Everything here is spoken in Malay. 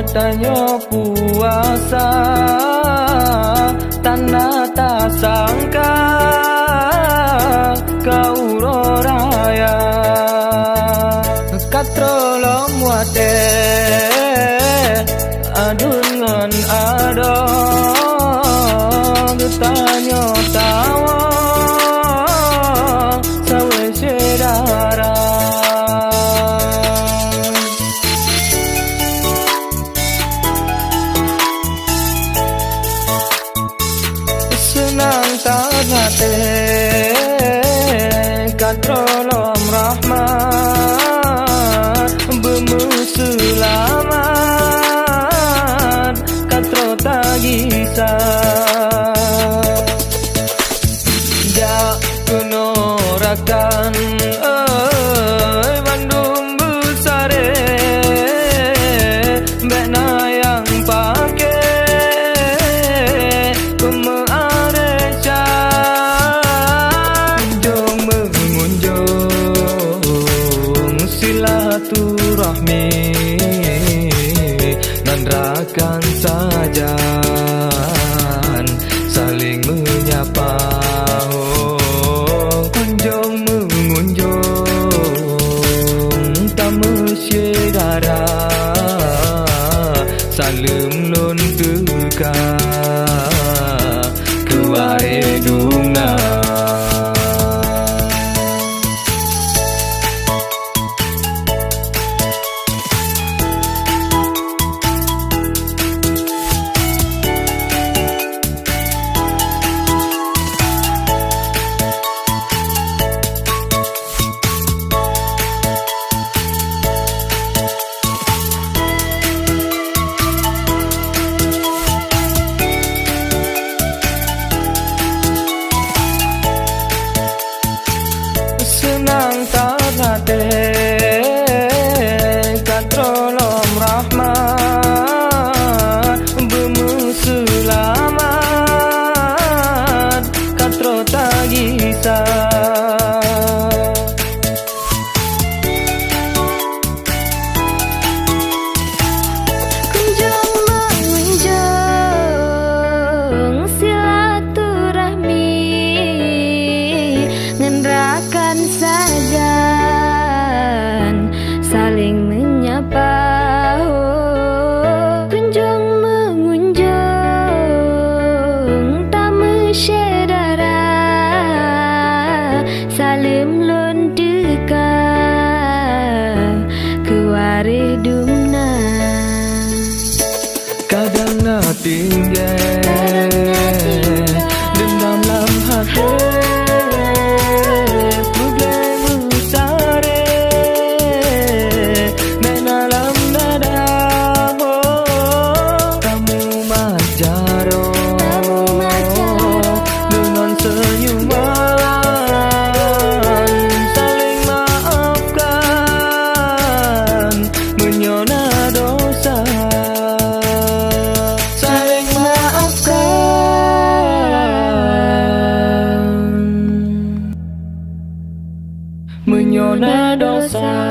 Tanyo puasa tanah tak sangka kau raya katrolom wate adungan adong tanyo tawa sawe sedara senang tarate katrolom rahmat bemu selamat katro tagisa jak kunorakan Bandung besare bena yang pakai silaturahmi nan rakan sajan saling menyapa kunjung mengunjung tamu syedara salim lon duka kuare dungna senang tarate katrolom rahmat bemu selamat katro tagisa kunjung mengunjung silaturahmi ngendrakan sajan saling menyapa kunjung mengunjung tamu syedara salim lon duka kuare dumna kadang na tinggal dendam dalam hati menyona dosa.